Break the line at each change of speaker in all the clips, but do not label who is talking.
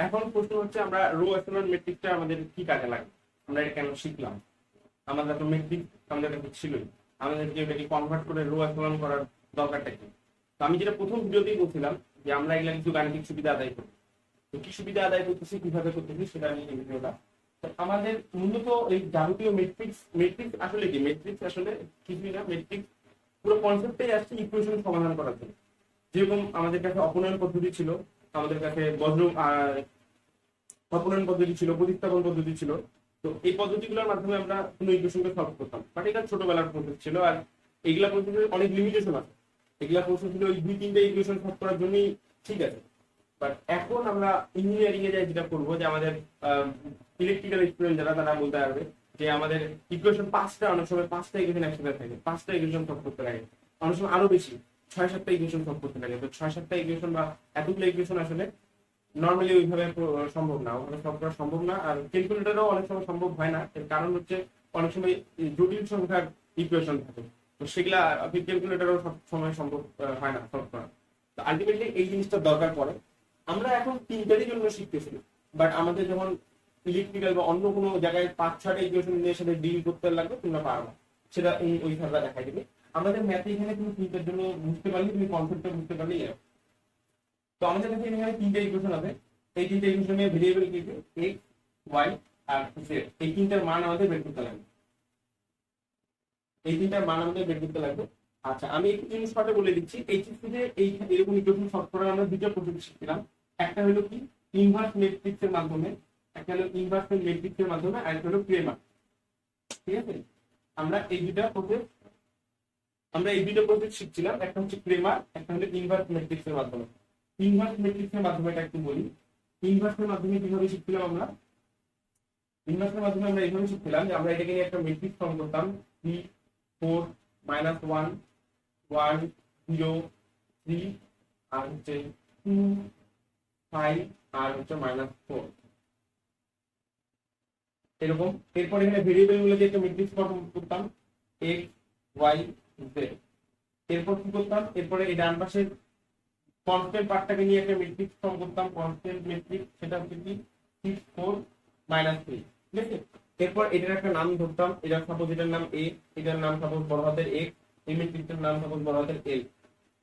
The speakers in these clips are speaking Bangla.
এখন প্রশ্ন হচ্ছে আমরা রো এচেলন ম্যাট্রিক্সটা আমাদের কি কাজে লাগে, আমরা এটা কেন শিখলাম? আমাদের তো ম্যাট্রিক্স আমাদের কাছে ছিলই, আমাদেরকে এটাকে কনভার্ট করে রো এচেলন করার দরকারটা কি? তো আমি যেটা প্রথম ভিডিওতেই বলছিলাম যে আমরা এগুলা কিছু গাণিতিক সুবিধা আদায় করি। তো কি সুবিধা আদায় করতেছি, কিভাবে করতেছি সেটা নিয়ে এই ভিডিওটা। আমাদের মূলত এই যাবতীয় ম্যাট্রিক্স আসলে কি? ম্যাট্রিক্স আসলে কিছুই না, ম্যাট্রিক্স পুরো কনসেপ্টটাই আসছে ইকুয়েশন সমাধান করার জন্য। যেরকম আমাদের কাছে অপনয়ন পদ্ধতি ছিল, আমাদের কাছে অপনয়ন পদ্ধতি ছিল, প্রতিস্থাপন পদ্ধতি ছিল। তো এই পদ্ধতিগুলোর মাধ্যমে আমরা কোনো ইকুয়েশনকে সলভ করতাম, বাট এটা ছোটবেলার পদ্ধতি ছিল। আর এগুলা পদ্ধতির অনেক লিমিটেশন আছে। এগুলা প্রশ্ন ছিল ওই 2-3টা ইকুয়েশন সলভ করার জন্যই ঠিক আছে। বাট এখন আমরা ইঞ্জিনিয়ারিং এ যাই, যেটা করবো যে আমাদের ইলেকট্রিক্যাল স্টুডেন্ট যারা, তারা বলতে পারবে যে আমাদের ইকুয়েশন 5টা, অনেক সময় 5টা ইকুয়েশন একসাথে থাকে, 5টা ইকুয়েশন সলভ করতে লাগে, অনেক সময় আরো বেশি 6-7টা ইকুয়েশন সলভ করতে লাগে। তো 6-7টা ইকুয়েশন বা এতগুলো ইকুয়েশন আসলে নর্মালি ওইভাবে সম্ভব না, ওখানে সলভ করা সম্ভব না। আর ক্যালকুলেটরও অনেক সময় সম্ভব হয় না, এর কারণ হচ্ছে অনেক সময় জটিল সংখ্যার ইকুয়েশন থাকে, তো সেগুলা ক্যালকুলেটরও সব সময় সম্ভব হয় না সলভ করা। তো আলটিমেটলি এই জিনিসটা দরকার পড়ে। আমরা এখন 3টারই জন্য শিখতেছি, বাট আমাদের যখন ইলেকট্রিক্যাল বা অন্য কোনো জায়গায় 5-6টা ইকুয়েশন নিয়ে সাথে ডিল করতে লাগবে, তোমরা পারবা, সেটা ওই ধারণা দেখাই দেবে। আমাদের ম্যাথে এখানে তুমি 3টার জন্য বুঝতে পারলে, তুমি কনসেপ্টটা বুঝতে পারলেই। তো আমাদের কাছে এখানে 3টা ইকুয়েশন আছে। এই 3টা ইকুয়েশনে ভেরিয়েবল কি কি? x, y আর z। এই 3টার মান আমাদের বের করতে লাগবে। আচ্ছা, আমি একটু জিনিস শর্টে বলে দিচ্ছি। এইচএসসি তে এরকম ইকুয়েশন সলভ করার আমরা 2টা পদ্ধতি শিখছিলাম। একটা হলো কি ইনভার্স ম্যাট্রিক্সের মাধ্যমে, একটা হলো ইনভার্স ম্যাট্রিক্সের মাধ্যমে, আর একটা হলো ক্রেমার। ঠিক আছে, আমরা এই দুটো প্রসেস শিখছিলাম। একটা হচ্ছে ক্রেমার, একটা হলো ইনভার্স ম্যাট্রিক্সের মাধ্যমে। ইনভার্স ম্যাট্রিক্সের মাধ্যমে এটা একটু বলি। ইনভার্সের মাধ্যমে কিভাবে শিখছিলাম আমরা? ইনভার্সের মাধ্যমে আমরা এইভাবে শিখছিলাম যে আমরা এটাকে নিয়ে একটা ম্যাট্রিক্স ফর্ম করতাম, 3 4 -1 1 0 3 আর হচ্ছে 2 5 আর হচ্ছে -4 এরকম। এরপর এখানে ভেরিয়েবল গুলো দিয়ে একটা ম্যাট্রিক্স ফর্ম করতাম, x y z। এরপর কি করতাম? এরপরে এই ডান পাশের কনস্ট্যান্ট পার্টটাকে নিয়ে একটা ম্যাট্রিক্স ফর্ম করতাম, কনস্ট্যান্ট ম্যাট্রিক্স। সেটা হচ্ছে কি 6 4 -3। ঠিক আছে, এরপর এটার একটা নাম ধরতাম, এটা সাপোজ এটার নাম a, এটার নাম সাপোজ বড় হাতের x, এই ম্যাট্রিক্সের নাম সাপোজ বড় হাতের l।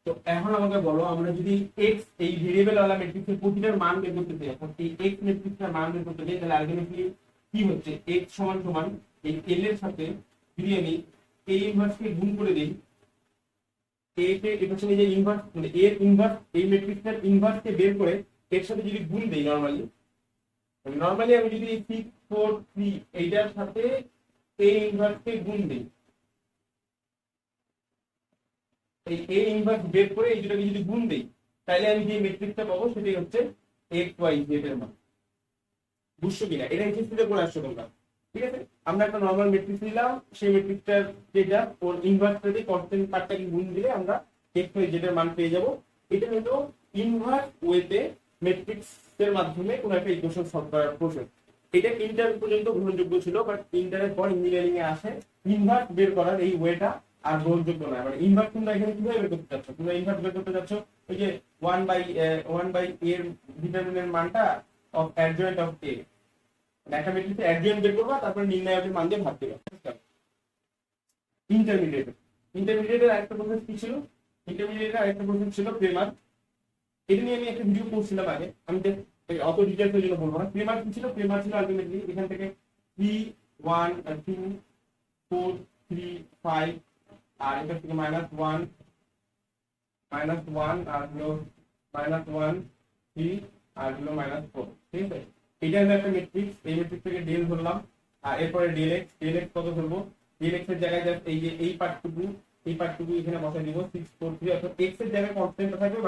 তো এখন আমাকে বলো, আমরা যদি x এই ভেরিয়েবল ওয়ালা ম্যাট্রিক্সের প্রতিটার মান বের করতে চাই, এখন এই x ম্যাট্রিক্সের মান বের করতে চাই, তাহলে আলটিমেটলি কি হচ্ছে? x সমান সমান এই l এর সাথে যদি আমি a ইনভার্সকে গুণ করে দেই, a কে এটা হচ্ছে যে ইনভার্স, মানে a এর ইনভার্স, এই ম্যাট্রিক্সের ইনভার্সকে বের করে এর সাথে যদি গুণ দেই, নরমালি আমি যদি 6 4 3 এইটার সাথে a ইনভার্সকে গুণ দেই, এই a ইনভার্স বের করে এই দুটোকে যদি গুণ দেই, তাহলে আমি যে ম্যাট্রিক্সটা পাবো সেটাই হচ্ছে x y z এর মান। বুঝছো কিনা? এটা এসএসসি তে পড়ে আসছো তোমরা। ঠিক আছে, আমরা একটা নরমাল ম্যাট্রিক্স নিলাম, সেই ম্যাট্রিক্সটার যেটা ওর ইনভার্সটাতে কনস্ট্যান্ট পার্টটাকে গুণ দিলে আমরা x y z এর মান পেয়ে যাব। এটা হলো ইনভার্স ওয়েতে ম্যাট্রিক্সের মাধ্যমে কোন একটা ইকুয়েশন সলভ করার প্রসেস। এটা ইন্টার পর্যন্ত গ্রহণযোগ্য ছিল, বাট ইন্টারের পর ইঞ্জিনিয়ারিং এ আসে ইনভার্স বের করার এই ওয়েটা আর গ্রহণযোগ্য নয়। মানে ইনভার্স তোমরা এখানে কিভাবে বের করতে চাচ্ছ? তোমরা ইনভার্স বের করতে চাচ্ছ ওই যে 1/a এর ডিটারমিনেন্ট মানটা অফ অ্যাডজয়েন্ট অফ a, একটা ম্যাট্রিক্সে অ্যাডজয়েন্ট বের করবা, তারপর নির্ণায়কের মান দিয়ে ভাগ দিবা। ইন্টারমিডিয়েটের আরেকটা প্রসেস কি ছিল? ইন্টারমিডিয়েটের আরেকটা প্রসেস ছিল ক্রেমার। এটা নিয়ে আমি একটা ভিডিও করছিলাম আগে, আমি অত ডিটেইলসের জন্য বলবো না। ক্রেমার কি ছিল? ক্রেমার ছিল আলটিমেটলি এখান থেকে 3 1 2 4 3 5 আর এটা থেকে -1 আর হলো -1 3 আর হলো -4। ঠিক আছে, এটা হলো একটা ম্যাট্রিক্স। এই ম্যাট্রিক্স থেকে ডেল ধরলাম, আর এরপরে ডেল এক্স কত ধরবো? ডেল এক্স এর জায়গায় জাস্ট এই যে এই পার্টটুকু এখানে বসাই দিব 6 4 3। অর্থাৎ এক্স এর জায়গায় কনস্ট্যান্ট থাকবে,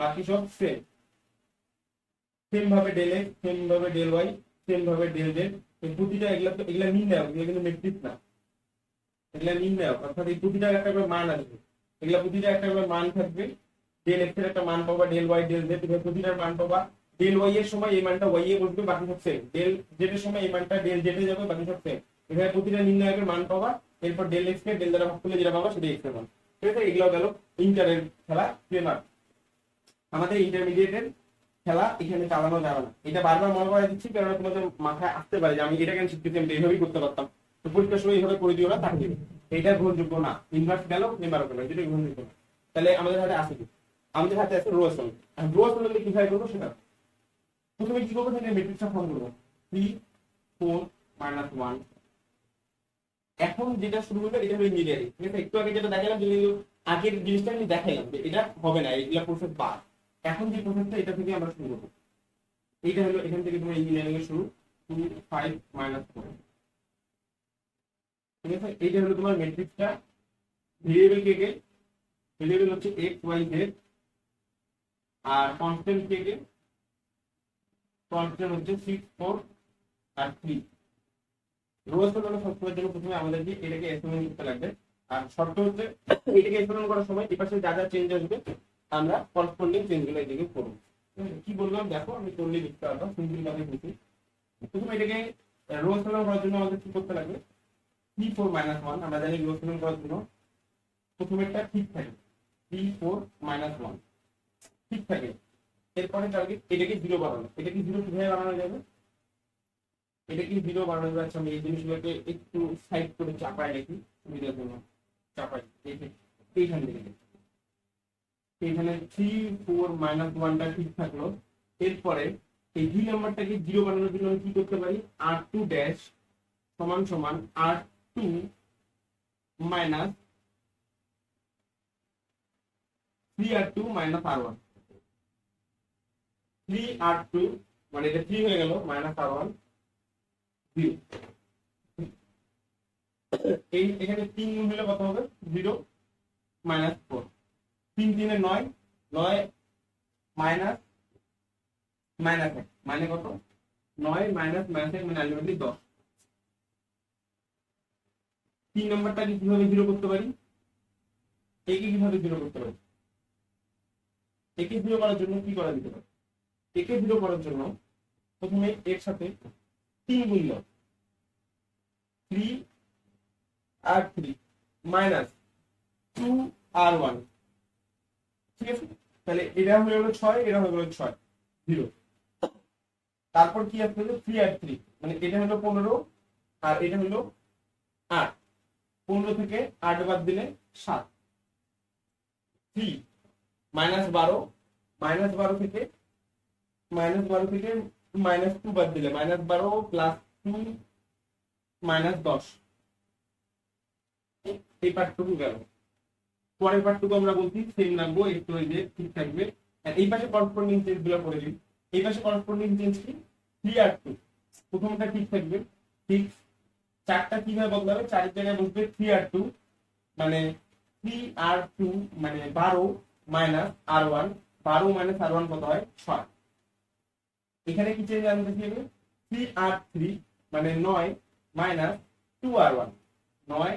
বাকি সব সেম। সেম ভাবে ডেল এক্স, সেম ভাবে ডেল ওয়াই, সেম ভাবে ডেল জেড। এই প্রতিটা এগুলা নির্ণায়ক, এগুলা কিন্তু ম্যাট্রিক্স না, এগুলা নির্ণায়ক। অর্থাৎ এই প্রতিটা একটা করে মান আসবে, এগুলা প্রতিটা একটা করে মান থাকবে। ডেল এক্স এর একটা মান পাবা, ডেল ওয়াই ডেল জেড, এভাবে প্রতিটার মান পাবা। ডেল ওয়াই এর সময় এই মানটা ওয়াই এ বসবে, বাকি সব সেম। ডেল জেড এর সময় এই মানটা ডেল জেড এ যাবে, বাকি সব সেম। এভাবে প্রতিটা নির্ণায়কের মান পাবা। এরপর ডেল এক্স কে ডেল দ্বারা ভাগ করলে যেটা পাবা সেটাই এক্স এর মান। ঠিক আছে, এগুলো গেল ইন্টারের খেলা, ক্রেমার। আমাদের ইন্টারমিডিয়েটের খেলা এখানে চালানো যাবে না। এটা বারবার মনে করাই দিচ্ছি, কারণ তোমাদের মাথায় আসতে পারে যে আমি এটা কেন শিখতেছি, আমি এইভাবেই করতে পারতাম। তো পরীক্ষার সময় এইভাবে করে দিও না, তাকে এটা গ্রহণযোগ্য না। ইনভার্স গেল নেবার গেল, যেটা গ্রহণযোগ্য না। তাহলে আমাদের হাতে আছে কি? আমাদের হাতে আছে রো সলভ। আর রো সলভ কিভাবে করবো সেটা প্রথমে কি করবো, সেটা ম্যাট্রিক্সটা ফর্ম করবো 3 4 -1। এখন যেটা শুরু হবে এটা হলো ইঞ্জিনিয়ারিং, ঠিক আছে? একটু আগে যেটা দেখালাম, যে আগের জিনিসটা আমি দেখাইলাম যে এটা হবে না, এগুলা প্রসেস বাদ। এখন যে প্রসেসটা এটা থেকে আমরা শুরু করবো, এইটা হলো এখান থেকে তোমার ইঞ্জিনিয়ারিং এর শুরু 2 5 -4, ঠিক আছে? এইটা হলো তোমার ম্যাট্রিক্সটা। ভেরিয়েবল কে কে, ভেরিয়েবল হচ্ছে x y z, আর কনস্ট্যান্ট কে কে, কনস্ট্যান্ট হচ্ছে 6 4 আর 3। রোজ হলো সবসময়ের জন্য প্রথমে আমাদেরকে এটাকে এক্সপেরিমেন্ট করতে লাগবে। আর শর্ত হচ্ছে এটাকে এক্সপেরিমেন্ট করার সময় এই পাশে যা যা চেঞ্জ আসবে আমরা করসপন্ডিং চেঞ্জগুলো এদিকে করব। কি বললাম দেখো, আমি করলে লিখতে পারবো, সিম্পল ভাবে লিখি। প্রথমে এটাকে রোজ করার জন্য আমাদের কি করতে লাগবে, 3 4 -1। আমরা জানি রোজ করার জন্য প্রথমেরটা ঠিক থাকে, 3 4 -1 ঠিক থাকে। এরপরে টার্গেট এটাকে 0 বানানো। এটাকে 0 কিভাবে বানানো যাবে, এটা কি 0 বানানো যাচ্ছে? আমি এই জিনিসগুলোকে একটু সাইড করে চাপাই রাখি সুবিধার জন্য। চাপাই এইখান থেকে, এইখানে 3 4 -1টা ঠিক থাকলো। এরপরে এই 2 নাম্বারটাকে 0 বানানোর জন্য আমি কি করতে পারি, r2 ড্যাশ সমান সমান r2 3r2 -r1। 3r2 মানে এটা 3 হয়ে গেল, -r1 0। এই এখানে 3 গুণ হলে কত হবে, 0 -4। 3 3 9, 9 মাইনাস মাইনাস 1 মানে কত, 9 মাইনাস -1 মানে আলটিমেটলি 10। 3 নাম্বারটাকে কিভাবে 0 করতে পারি, একে কিভাবে 0 করতে পারি? একে 0 করার জন্য কি করা যেতে পারে? একে 0 করার জন্য প্রথমে এর সাথে 3 গুণ দাও, 3 আর 3 মাইনাস 2 আর 1, ঠিক আছে? তাহলে এটা হয়ে গেল 6, এটা হয়ে গেল 6 0। তারপর কি আসবে, 3 আর 3 মানে এটা হলো 15 আর এটা হলো 8। 15 থেকে 8 বাদ দিলে 7। 3 -12, -12 থেকে -2 বাদ দিলে -12 প্লাস 2 -10। এই পার্টটুকু গেল। পরের পার্টটুকু আমরা বলছি সেম রাখবো, একটু এই যে ঠিক থাকবে। আর এই পাশে করসপন্ডিং চেঞ্জ গুলো করে দিই। এই পাশে করসপন্ডিং চেঞ্জ কি, 3 আর 2 প্রথমটা ঠিক থাকবে, ঠিক। 4টা কিভাবে বদলাবে, 4 এর জায়গায় বসবে 3 আর 2 মানে 3 আর 2 মানে 12 -r1। 12 -r1 কত হয়, 6। এখানে কি চেঞ্জ আনতে হবে, 3 আর 3 মানে 9 -2r1। 9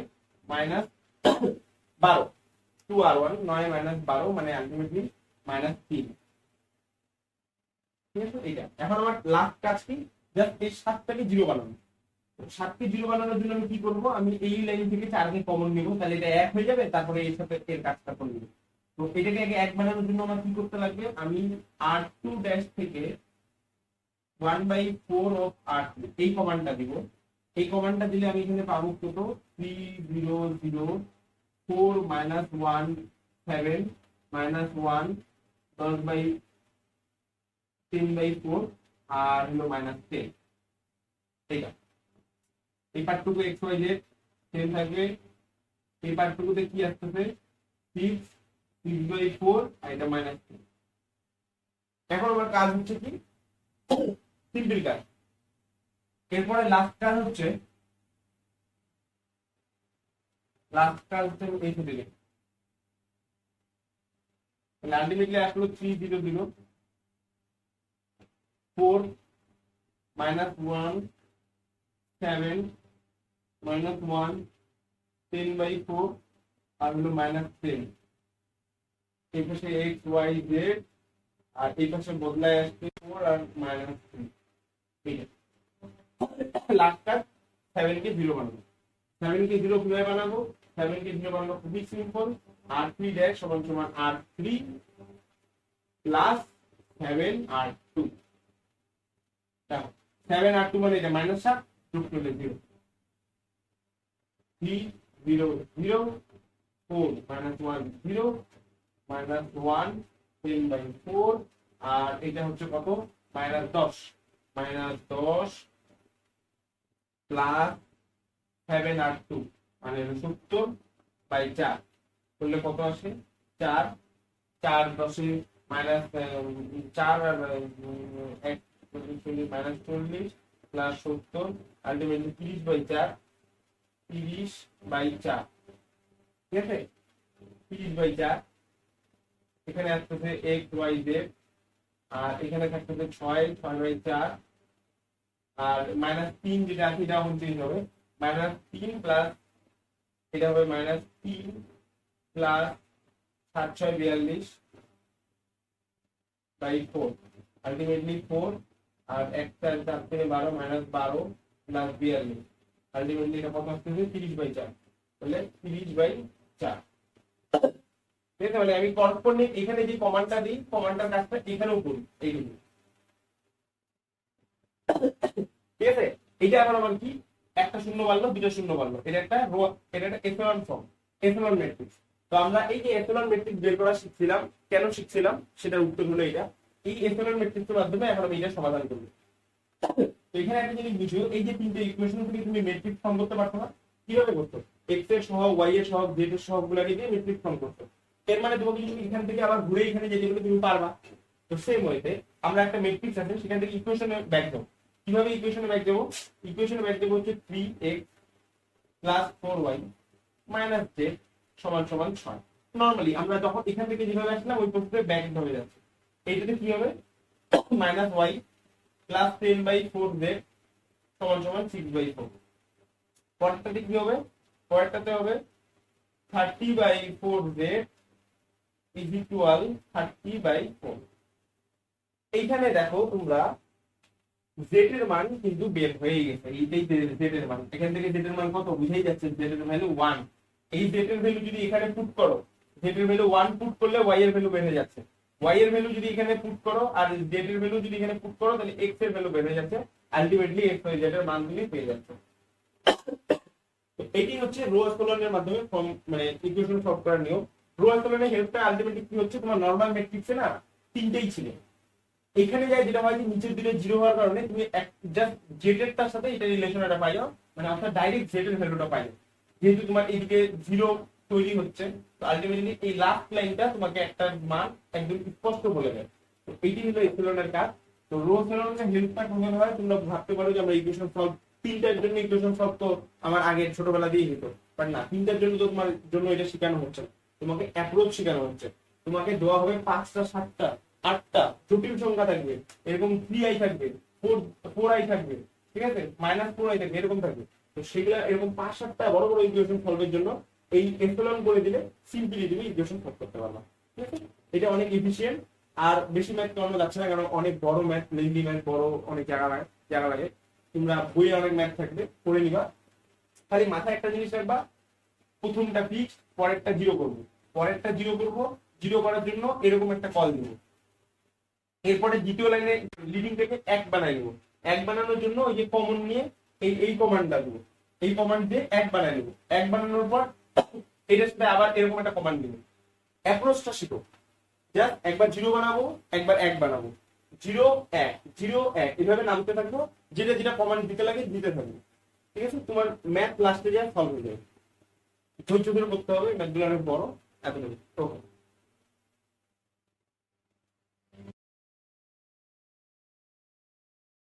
-12 2r1, 9 -12 মানে আলটিমেটলি -3। ঠিক আছে? এইটা এখন আমার লাস্ট কাজ কি, জাস্ট এই 7টাকে 0 বানানো। 7কে 0 বানানোর জন্য আমি কি করব, আমি এই লাইন থেকে 4কে কমন নিব, তাহলে এটা 1 হয়ে যাবে। তারপরে এর সাথে এর কাজটা করে নিব। তো এটাকে আগে 1 বানানোর জন্য আমার কি করতে লাগবে, আমি r2 ড্যাশ থেকে 1/4 অফ r3 এই কমান্ডটা দিব। এই কমান্ডটা দিলে আমি এখানে পাবো কত, 3004 -1 7 -1 10/4 আর হলো -10। এইটা এই পার্টটুকু x y z সেম থাকবে। এই পার্টটুকুতে কি আসতেছে, 6 6/4 আর এটা -3। এখন আমার কাজ হচ্ছে কি, সিম্পল কাজ। এরপরে লাস্ট কাজ হচ্ছে এই থেকে আলটিমেটলি আসলো 3 0 0 4 -1 7 -1 10/4 আর হলো -10। এই পাশে x y z আর এই পাশে বদলায় আসছে 4 আর -3। লাস্ট কাজ 7 কে 0 বানাবো। 7 কে 0 কিভাবে বানাবো, 7 কে 0 বানাবো খুবই সিম্পল, r3 ড্যাশ সমান সমান r3 প্লাস 7 আর 2 দেখো 7 আর 2 মানে এটা -7 যোগ করলে 0 3 0 0 4 -1 0 -1 10/4 আর এটা হচ্ছে কত -10 -10 প্লাস 7 আর 2 মানে 70/4 করলে কত আসে 4 4 10 মাইনাস 4 আর 1 -40 প্লাস 70 আলটিমেটলি 30/4 30/4 ঠিক আছে 30/4 এখানে আসতেছে x y z আর এখানে থাকতেছে 6 6/4 আর -3 যেটা আছে এটা হচ্ছে হবে -3 প্লাস এটা হবে -3 প্লাস 7 6 42/4 আলটিমেটলি 4 আর একটা 4 থেকে 12 -12 প্লাস 42 আলটিমেটলি এটা কত আসছে 30/4 তাহলে 30/4 ঠিক আছে মানে আমি করসপন্ডিং এখানে যে কমান্ডটা দিই কমান্ডটার কাজটা এখানেও করি এইটুকু ঠিক আছে এটা এখন আমার কি একটা শূন্য বাড়লো দুটো শূন্য বাড়লো এটা একটা রো এটা একটা এথেলন ফর্ম এথেলন ম্যাট্রিক্স তো আমরা এই যে এথেলন ম্যাট্রিক্স বের করা শিখছিলাম কেন শিখছিলাম সেটার উত্তর হলো এটা এই এথেলন ম্যাট্রিক্সের মাধ্যমে এখন আমি এটা সমাধান করব তো এখানে একটা জিনিস বুঝো এই যে তিনটে ইকুয়েশন থেকে তুমি ম্যাট্রিক্স ফর্ম করতে পারছো না কিভাবে করছো x এর সহগ y এর সহগ z এর সহগগুলোকে দিয়ে ম্যাট্রিক্স ফর্ম করছো এর মানে তোমাকে যদি এখান থেকে আবার ঘুরে এখানে যেতে গেলে তুমি পারবা তো সেম ওয়েতে আমরা একটা ম্যাট্রিক্স আছে সেখান থেকে ইকুয়েশনে ব্যাক দাও কিভাবে ইকুয়েশনে ব্যাক দেব ইকুয়েশনে ব্যাক দেব হচ্ছে 3x 4y z সমান সমান 6 নরমালি আমরা যখন এখান থেকে যেভাবে আসলাম ওই প্রসেসে ব্যাক ধরে যাচ্ছে এইটাতে কি হবে -y 10/4z সমান সমান 6/4 পরেরটাতে কি হবে পরেরটাতে হবে 30/4z is equal 30/4 এইখানে দেখো তোমরা z এর মান কিন্তু বের হয়ে গেছে এইটাই z এর মান এখান থেকে z এর মান কত বুঝাই যাচ্ছে z এর ভ্যালু 1 এই z এর ভ্যালু যদি এখানে পুট করো z এর ভ্যালু 1 পুট করলে y এর ভ্যালু বের হয়ে যাচ্ছে y এর ভ্যালু যদি এখানে পুট করো আর z এর ভ্যালু যদি এখানে পুট করো তাহলে x এর ভ্যালু বের হয়ে যাচ্ছে আলটিমেটলি x y z এর মানগুলি পেয়ে যাচ্ছে তো এটি হচ্ছে রো এসকলনের মাধ্যমে ফর্ম মানে ইকুয়েশন সলভ করার নিয়ম রো এসকলনের হেল্পটা আলটিমেটলি কি হচ্ছে তোমার নরমাল ম্যাট্রিক্সে না তিনটেই ছিল এখানে যাই যেটা হয় যে নিচের দিকে জিরো হওয়ার কারণে তুমি জাস্ট জেড এর তার সাথে এটা রিলেশনটা পাই যাও মানে অর্থাৎ ডাইরেক্ট জেড এর ভ্যালুটা পাই যেহেতু তোমার এইদিকে জিরো তৈরি হচ্ছে তো আলটিমেটলি এই লাস্ট লাইনটা তোমাকে একটা মান একদম স্পষ্ট বলে দেয় তো এইটি হলো এসকলনের কাজ তো রো এসকলনের হেল্পটা কোনভাবে হয় তোমরা ভাবতে পারো যে আমরা ইকুয়েশন সলভ তিনটার জন্য ইকুয়েশন সলভ তো আমার আগে ছোটবেলা দিয়ে হতো বাট না তিনটার জন্য তো তোমার জন্য এটা শেখানো হচ্ছে তোমাকে অ্যাপ্রোচ শেখানো হচ্ছে তোমাকে দেওয়া হবে 5টা 7টা 8টা জটিল সংখ্যা থাকবে এরকম 3i থাকবে 4i থাকবে ঠিক আছে -4i থাকবে এরকম থাকবে তো সেগুলা এরকম 5-7টা বড় বড় ইকুয়েশন সলভের জন্য এই এপ্সিলন করে দিলে সিম্পলি তুমি ইকুয়েশন সলভ করতে পারবা ঠিক আছে এটা অনেক এফিশিয়েন্ট আর বেশি ম্যাথ করানো যাচ্ছে না কারণ অনেক বড় ম্যাথ লেন্দি ম্যাথ বড় অনেক জায়গা লাগে তোমরা বইয়ে অনেক ম্যাথ থাকবে পড়ে নিবা খালি মাথায় একটা জিনিস রাখবা প্রথমটা ফিক্স পরেরটা জিরো করব জিরো করার জন্য এরকম একটা কল দিব এরপরে দ্বিতীয় লাইনে লিডিং থেকে 1 বানাই নেব 1 বানানোর জন্য ওই যে কমন নিয়ে এই কমান্ডটা দেব এই কমান্ড দিয়ে 1 বানাই নেব 1 বানানোর পর এটার সাথে আবার এরকম একটা কমান্ড দিব অ্যাপ্রোচটা শিখো জাস্ট একবার 0 বানাবো একবার 1 বানাবো 0 1 0 1 এভাবে নামতে থাকবো যেটা যেটা কমান্ড দিতে লাগে দিতে থাকবো ঠিক আছে তোমার ম্যাথ লাস্টে যা সলভ হয়ে যাবে ধৈর্য ধরে করতে হবে ম্যাথগুলো অনেক বড় এত ওকে